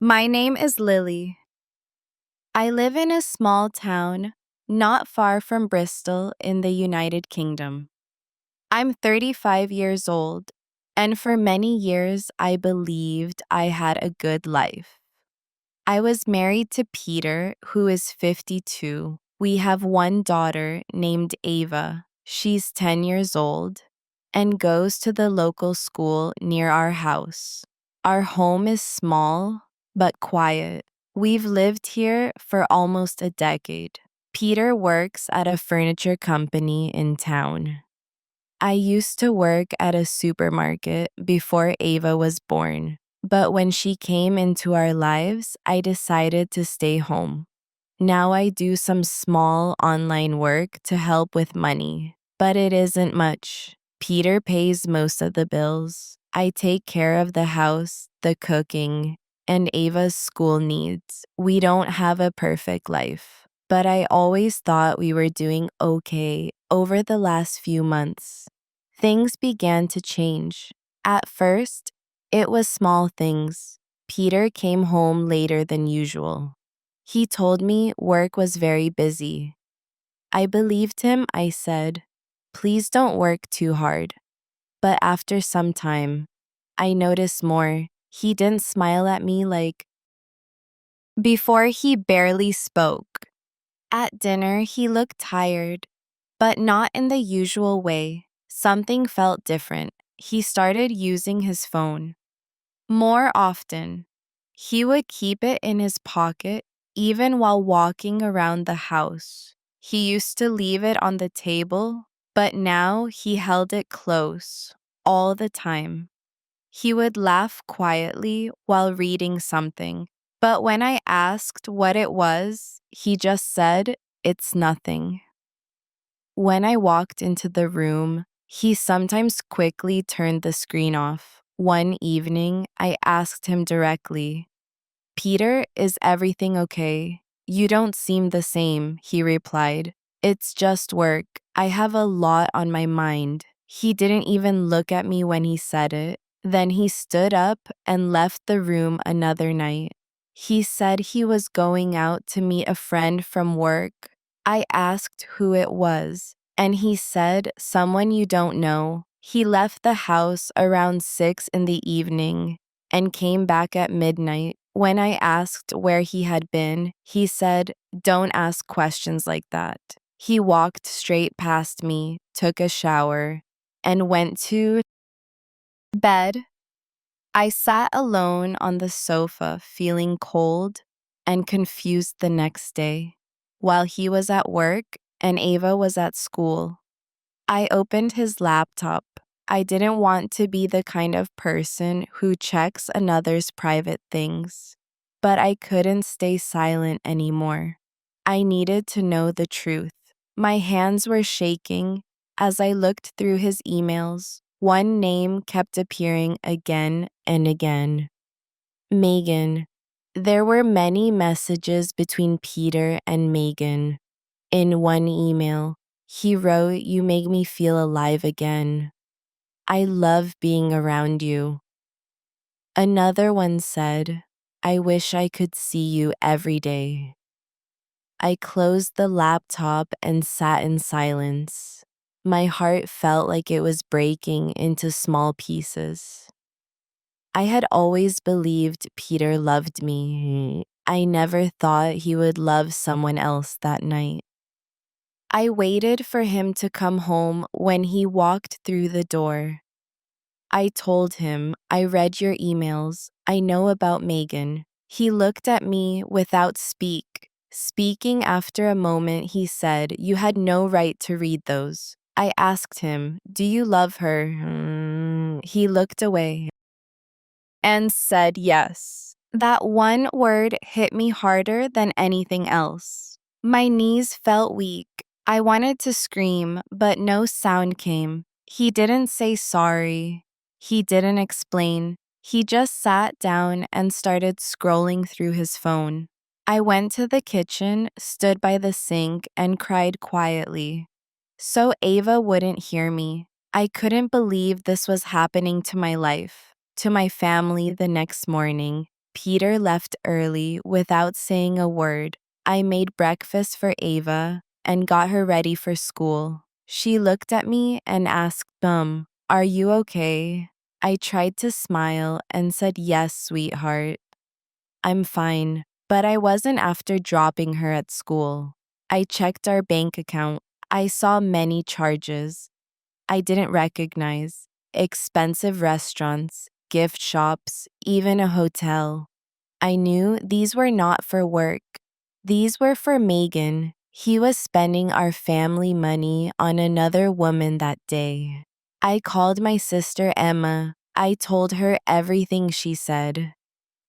My name is Lily. I live in a small town not far from Bristol in the United Kingdom. I'm 35 years old, and for many years I believed I had a good life. I was married to Peter, who is 52. We have one daughter named Ava. She's 10 years old and goes to the local school near our house. Our home is small but quiet. We've lived here for almost a decade. Peter works at a furniture company in town. I used to work at a supermarket before Ava was born, but when she came into our lives, I decided to stay home. Now I do some small online work to help with money, but it isn't much. Peter pays most of the bills. I take care of the house, the cooking, and Ava's school needs. We don't have a perfect life, but I always thought we were doing okay over the last few months. Things began to change. At first, it was small things. Peter came home later than usual. He told me work was very busy. I believed him. I said, "Please don't work too hard." But after some time, I noticed more. He didn't smile at me like before. He barely spoke. At dinner, he looked tired, but not in the usual way. Something felt different. He started using his phone more often. He would keep it in his pocket even while walking around the house. He used to leave it on the table, but now he held it close all the time. He would laugh quietly while reading something, but when I asked what it was, he just said, "It's nothing." When I walked into the room, he sometimes quickly turned the screen off. One evening, I asked him directly, "Peter, is everything okay?" "You don't seem the same," he replied. "It's just work. I have a lot on my mind." He didn't even look at me when he said it. Then he stood up and left the room another night. He said he was going out to meet a friend from work. I asked who it was, and he said, "Someone you don't know." He left the house around 6 in the evening and came back at midnight. When I asked where he had been, he said, "Don't ask questions like that." He walked straight past me, took a shower, and went to bed. I sat alone on the sofa, feeling cold and confused the next day, while he was at work and Ava was at school. I opened his laptop. I didn't want to be the kind of person who checks another's private things, but I couldn't stay silent anymore. I needed to know the truth. My hands were shaking as I looked through his emails. One name kept appearing again and again. Megan. There were many messages between Peter and Megan. In one email, he wrote, "You make me feel alive again. I love being around you." Another one said, "I wish I could see you every day." I closed the laptop and sat in silence. My heart felt like it was breaking into small pieces. I had always believed Peter loved me. I never thought he would love someone else that night. I waited for him to come home when he walked through the door. I told him, "I read your emails. I know about Megan." He looked at me without speaking. After a moment, he said, "You had no right to read those." I asked him, "Do you love her?" He looked away and said yes. That one word hit me harder than anything else. My knees felt weak. I wanted to scream, but no sound came. He didn't say sorry. He didn't explain. He just sat down and started scrolling through his phone. I went to the kitchen, stood by the sink, and cried quietly. So Ava wouldn't hear me. I couldn't believe this was happening to my life, to my family the next morning. Peter left early without saying a word. I made breakfast for Ava and got her ready for school. She looked at me and asked, are you okay? I tried to smile and said, yes, sweetheart. I'm fine, but I wasn't after dropping her at school. I checked our bank account. I saw many charges I didn't recognize: expensive restaurants, gift shops, even a hotel. I knew these were not for work. These were for Megan. He was spending our family money on another woman that day. I called my sister Emma. I told her everything she said.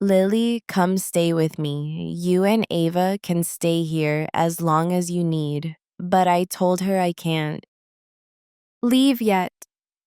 Lily, come stay with me. You and Ava can stay here as long as you need. But I told her I can't leave yet.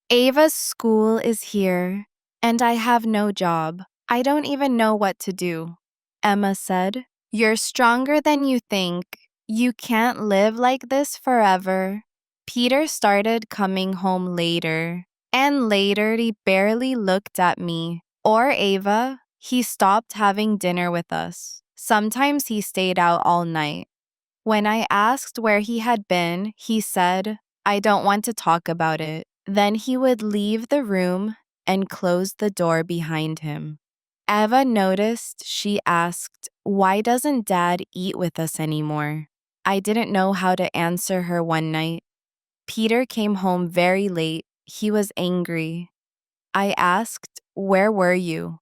Ava's school is here, and I have no job. I don't even know what to do. Emma said, you're stronger than you think. You can't live like this forever. Peter started coming home later, and later he barely looked at me or Ava. He stopped having dinner with us. Sometimes he stayed out all night. When I asked where he had been, he said, I don't want to talk about it. Then he would leave the room and close the door behind him. Eva noticed. She asked, why doesn't Dad eat with us anymore? I didn't know how to answer her one night. Peter came home very late. He was angry. I asked, where were you?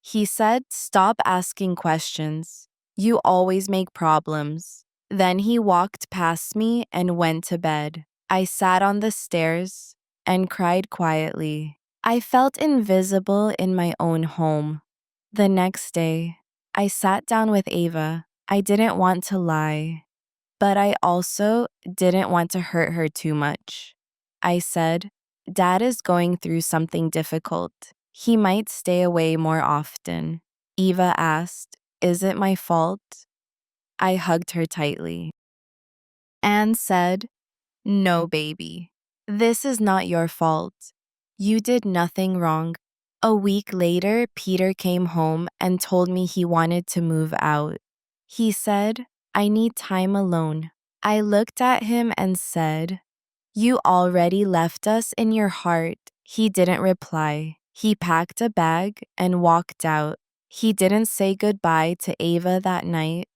He said, stop asking questions. You always make problems. Then he walked past me and went to bed. I sat on the stairs and cried quietly. I felt invisible in my own home. The next day, I sat down with Ava. I didn't want to lie, but I also didn't want to hurt her too much. I said, Dad is going through something difficult. He might stay away more often. Eva asked, is it my fault? I hugged her tightly. Anne said, no, baby. This is not your fault. You did nothing wrong. A week later, Peter came home and told me he wanted to move out. He said, I need time alone. I looked at him and said, you already left us in your heart. He didn't reply. He packed a bag and walked out. He didn't say goodbye to Ava that night.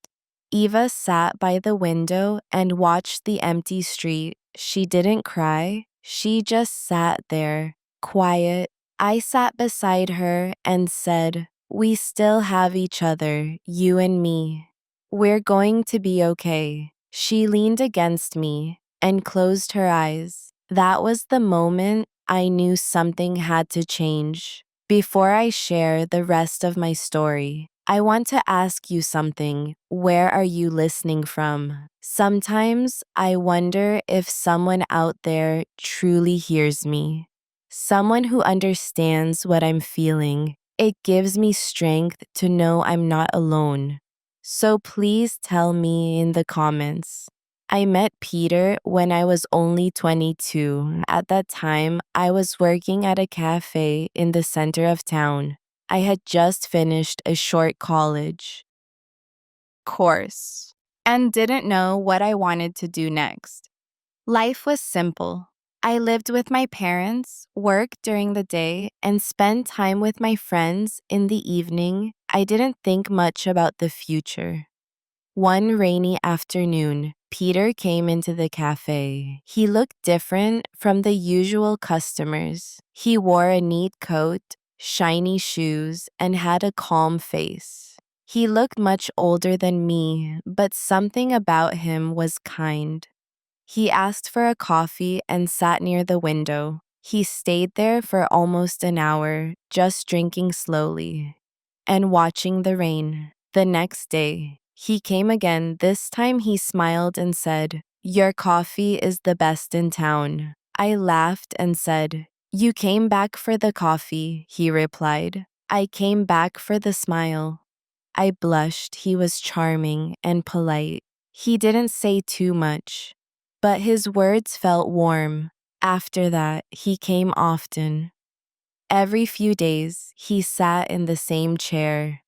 Eva sat by the window and watched the empty street. She didn't cry. She just sat there, quiet. I sat beside her and said, we still have each other, you and me. We're going to be okay. She leaned against me and closed her eyes. That was the moment I knew something had to change. Before I share the rest of my story, I want to ask you something. Where are you listening from? Sometimes I wonder if someone out there truly hears me. Someone who understands what I'm feeling. It gives me strength to know I'm not alone. So please tell me in the comments. I met Peter when I was only 22. At that time, I was working at a cafe in the center of town. I had just finished a short college course and didn't know what I wanted to do next. Life was simple. I lived with my parents, worked during the day, and spent time with my friends in the evening. I didn't think much about the future. One rainy afternoon, Peter came into the cafe. He looked different from the usual customers. He wore a neat coat, shiny shoes, and had a calm face. He looked much older than me, but something about him was kind. He asked for a coffee and sat near the window. He stayed there for almost an hour, just drinking slowly and watching the rain. The next day, he came again. This time he smiled and said, your coffee is the best in town. I laughed and said, you came back for the coffee, he replied. I came back for the smile. I blushed. He was charming and polite. He didn't say too much, but his words felt warm. After that, he came often. Every few days, he sat in the same chair.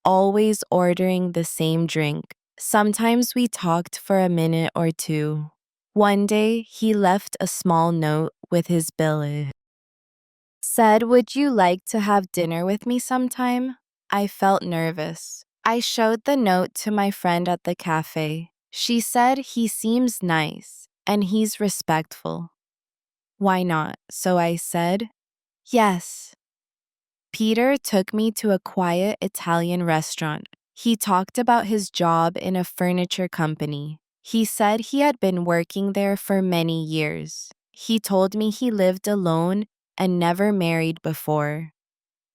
always ordering the same drink. Sometimes we talked for a minute or two. One day, he left a small note with his bill. It said, "Would you like to have dinner with me sometime?" I felt nervous. I showed the note to my friend at the cafe. She said he seems nice and he's respectful. Why not? So I said, yes. Peter took me to a quiet Italian restaurant. He talked about his job in a furniture company. He said he had been working there for many years. He told me he lived alone and never married before.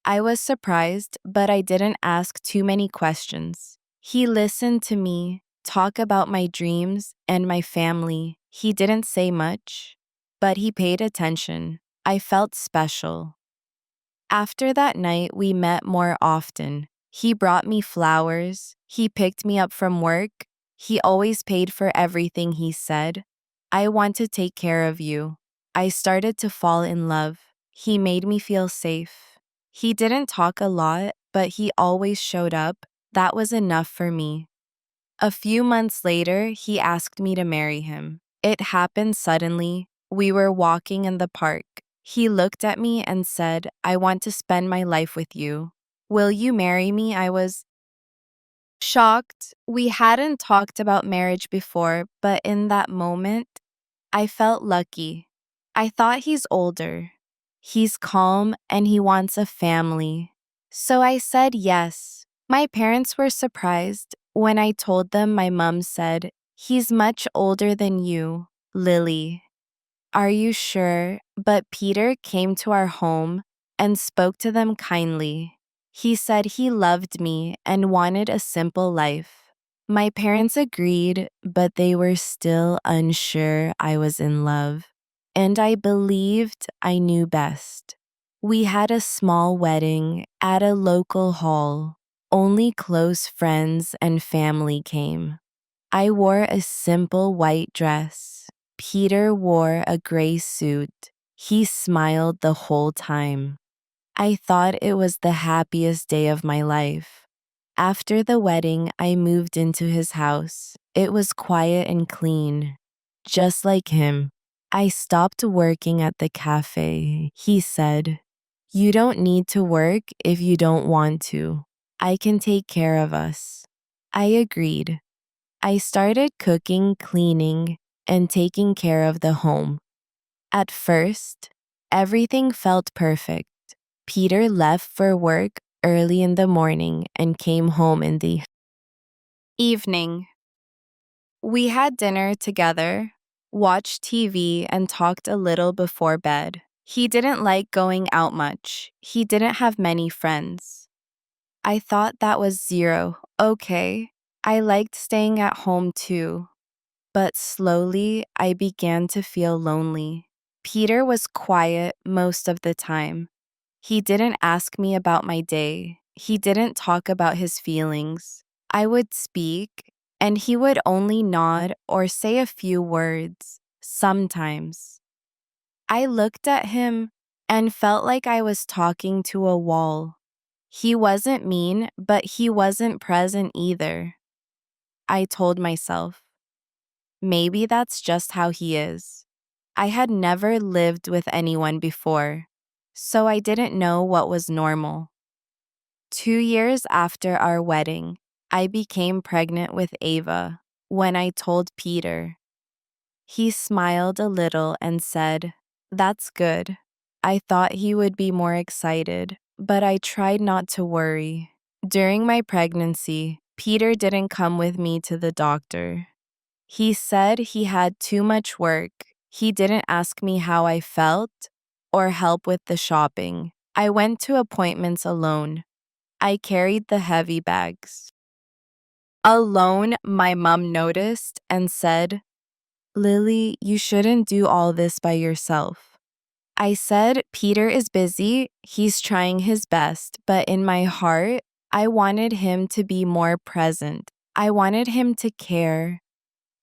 I was surprised, but I didn't ask too many questions. He listened to me talk about my dreams and my family. He didn't say much, but he paid attention. I felt special. After that night, we met more often. He brought me flowers. He picked me up from work. He always paid for everything he said. I want to take care of you. I started to fall in love. He made me feel safe. He didn't talk a lot, but he always showed up. That was enough for me. A few months later, he asked me to marry him. It happened suddenly. We were walking in the park. He looked at me and said, "I want to spend my life with you. Will you marry me?" I was shocked. We hadn't talked about marriage before, but in that moment, I felt lucky. I thought he's older. He's calm and he wants a family. So I said yes. My parents were surprised. When I told them, my mom said, "He's much older than you, Lily." Are you sure? But Peter came to our home and spoke to them kindly. He said he loved me and wanted a simple life. My parents agreed, but they were still unsure I was in love, and I believed I knew best. We had a small wedding at a local hall. Only close friends and family came. I wore a simple white dress. Peter wore a gray suit. He smiled the whole time. I thought it was the happiest day of my life. After the wedding, I moved into his house. It was quiet and clean, just like him. I stopped working at the cafe. He said, "You don't need to work if you don't want to. I can take care of us." I agreed. I started cooking, cleaning, and taking care of the home. At first, everything felt perfect. Peter left for work early in the morning and came home in the evening. We had dinner together, watched TV, and talked a little before bed. He didn't like going out much. He didn't have many friends. I thought that was zero. Okay. I liked staying at home too. But slowly, I began to feel lonely. Peter was quiet most of the time. He didn't ask me about my day. He didn't talk about his feelings. I would speak, and he would only nod or say a few words, sometimes. I looked at him and felt like I was talking to a wall. He wasn't mean, but he wasn't present either. I told myself, maybe that's just how he is. I had never lived with anyone before, so I didn't know what was normal. 2 years after our wedding, I became pregnant with Ava. When I told Peter, he smiled a little and said, "That's good." I thought he would be more excited, but I tried not to worry. During my pregnancy, Peter didn't come with me to the doctor. He said he had too much work. He didn't ask me how I felt or help with the shopping. I went to appointments alone. I carried the heavy bags. Alone, my mom noticed and said, "Lily, you shouldn't do all this by yourself." I said, "Peter is busy. He's trying his best." But in my heart, I wanted him to be more present. I wanted him to care.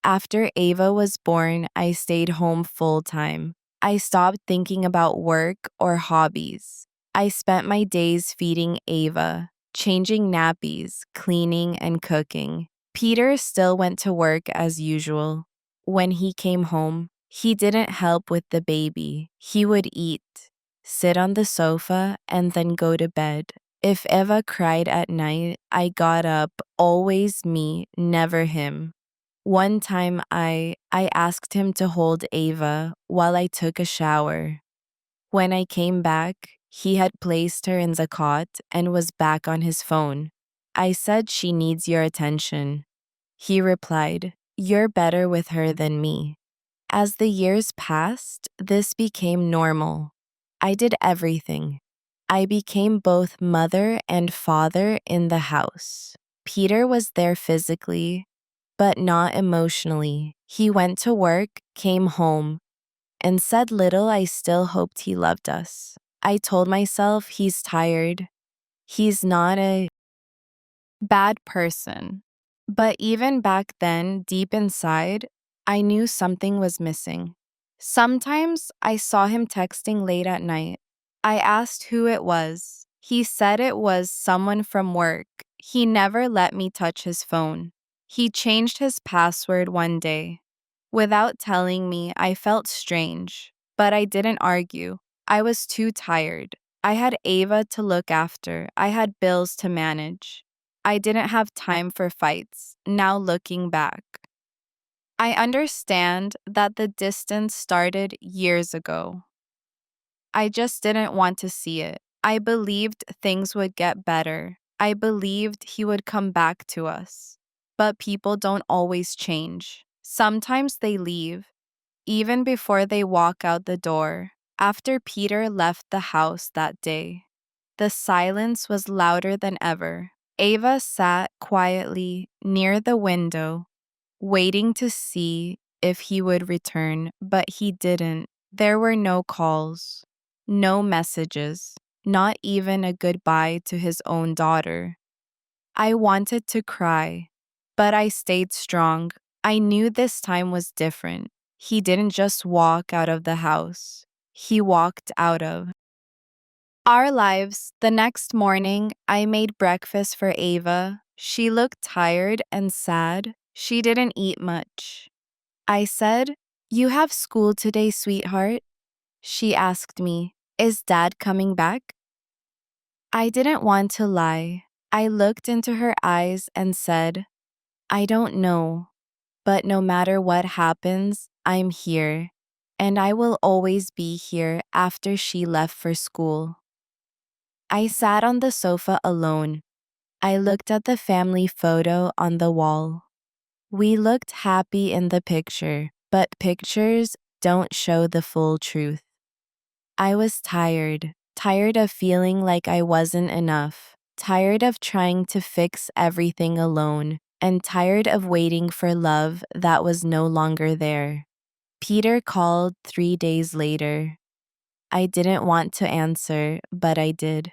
After Ava was born, I stayed home full time. I stopped thinking about work or hobbies. I spent my days feeding Ava. changing nappies, cleaning, and cooking. Peter still went to work as usual. When he came home, he didn't help with the baby. He would eat, sit on the sofa, and then go to bed. If Eva cried at night, I got up, always me, never him. One time I asked him to hold Ava while I took a shower. When I came back, he had placed her in the cot and was back on his phone. I said she needs your attention. He replied, "You're better with her than me." As the years passed, this became normal. I did everything. I became both mother and father in the house. Peter was there physically, but not emotionally. He went to work, came home, and said little. I still hoped he loved us. I told myself he's tired. He's not a bad person. But even back then, deep inside, I knew something was missing. Sometimes I saw him texting late at night. I asked who it was. He said it was someone from work. He never let me touch his phone. He changed his password one day. Without telling me, I felt strange, but I didn't argue. I was too tired. I had Ava to look after. I had bills to manage. I didn't have time for fights, now looking back. I understand that the distance started years ago. I just didn't want to see it. I believed things would get better. I believed he would come back to us. But people don't always change. Sometimes they leave, even before they walk out the door. After Peter left the house that day, the silence was louder than ever. Ava sat quietly near the window, waiting to see if he would return, but he didn't. There were no calls, no messages, not even a goodbye to his own daughter. I wanted to cry, but I stayed strong. I knew this time was different. He didn't just walk out of the house, he walked out of our lives. The next morning, I made breakfast for Ava. She looked tired and sad. She didn't eat much. I said, "You have school today, sweetheart?" She asked me, "Is Dad coming back?" I didn't want to lie. I looked into her eyes and said, "I don't know, but no matter what happens, I'm here, and I will always be here." After she left for school, I sat on the sofa alone. I looked at the family photo on the wall. We looked happy in the picture, but pictures don't show the full truth. I was tired of feeling like I wasn't enough, tired of trying to fix everything alone, and tired of waiting for love that was no longer there. Peter called 3 days later. I didn't want to answer, but I did.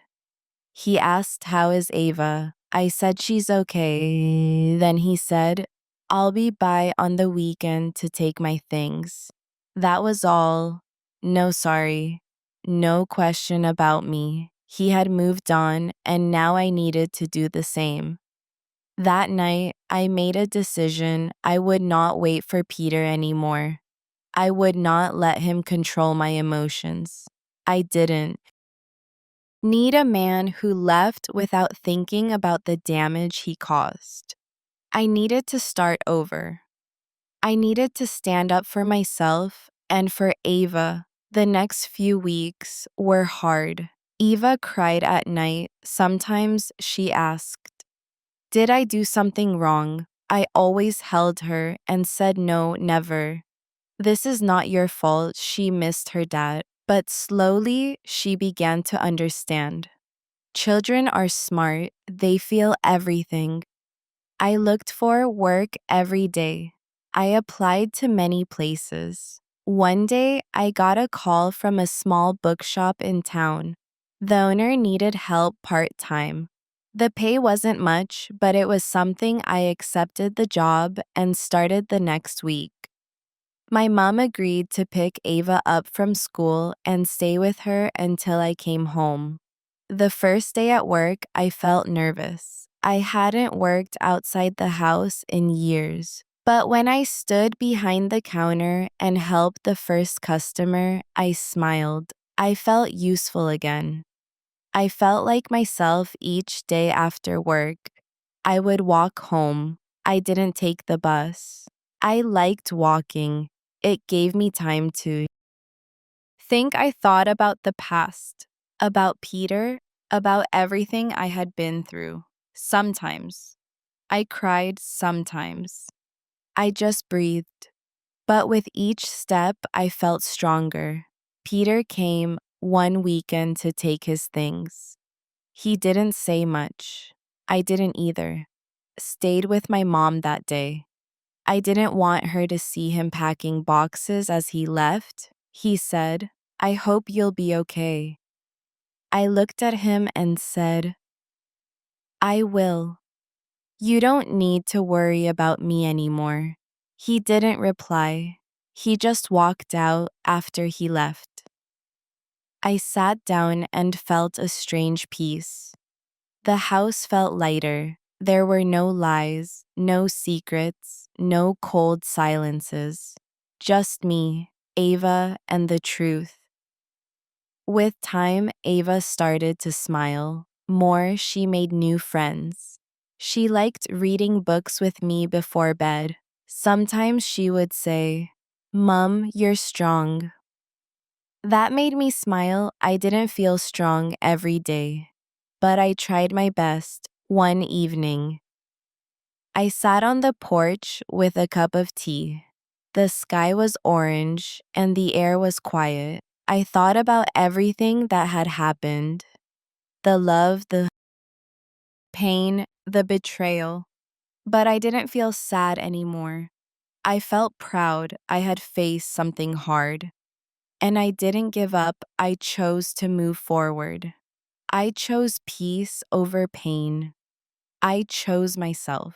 He asked, "How is Ava?" I said she's okay. Then he said, "I'll be by on the weekend to take my things." That was all. No sorry. No question about me. He had moved on, and now I needed to do the same. That night, I made a decision. I would not wait for Peter anymore. I would not let him control my emotions. I didn't need a man who left without thinking about the damage he caused. I needed to start over. I needed to stand up for myself and for Ava. The next few weeks were hard. Eva cried at night. Sometimes she asked, "Did I do something wrong?" I always held her and said no, never. "This is not your fault." She missed her dad. But slowly, she began to understand. Children are smart. They feel everything. I looked for work every day. I applied to many places. One day, I got a call from a small bookshop in town. The owner needed help part-time. The pay wasn't much, but it was something. I accepted the job and started the next week. My mom agreed to pick Ava up from school and stay with her until I came home. The first day at work, I felt nervous. I hadn't worked outside the house in years. But when I stood behind the counter and helped the first customer, I smiled. I felt useful again. I felt like myself each day after work. I would walk home. I didn't take the bus. I liked walking. It gave me time to think. I thought about the past, about Peter, about everything I had been through. Sometimes. I cried sometimes. I just breathed. But with each step, I felt stronger. Peter came one weekend to take his things. He didn't say much. I didn't either. Stayed with my mom that day. I didn't want her to see him packing boxes as he left. He said, "I hope you'll be okay." I looked at him and said, "I will. You don't need to worry about me anymore." He didn't reply. He just walked out after he left. I sat down and felt a strange peace. The house felt lighter. There were no lies, no secrets, no cold silences. Just me, Ava, and the truth. With time, Ava started to smile. More, she made new friends. She liked reading books with me before bed. Sometimes she would say, "Mom, you're strong." That made me smile. I didn't feel strong every day, but I tried my best. One evening, I sat on the porch with a cup of tea. The sky was orange and the air was quiet. I thought about everything that had happened: the love, the pain, the betrayal. But I didn't feel sad anymore. I felt proud. I had faced something hard. And I didn't give up. I chose to move forward. I chose peace over pain. I chose myself.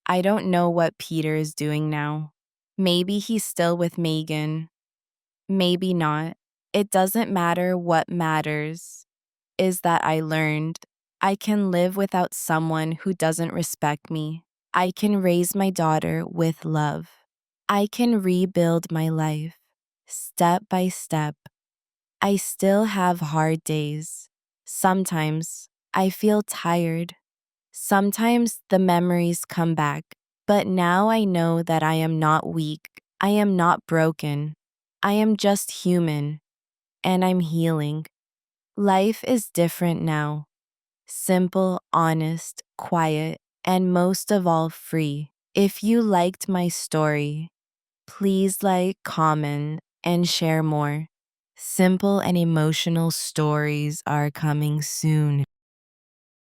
I don't know what Peter is doing now. Maybe he's still with Megan. Maybe not. It doesn't matter. What matters is that I learned I can live without someone who doesn't respect me. I can raise my daughter with love. I can rebuild my life step by step. I still have hard days. Sometimes I feel tired. Sometimes the memories come back. But now I know that I am not weak. I am not broken. I am just human, and I'm healing. Life is different now. Simple, honest, quiet, and most of all, free. If you liked my story, please like, comment, and share more. Simple and emotional stories are coming soon.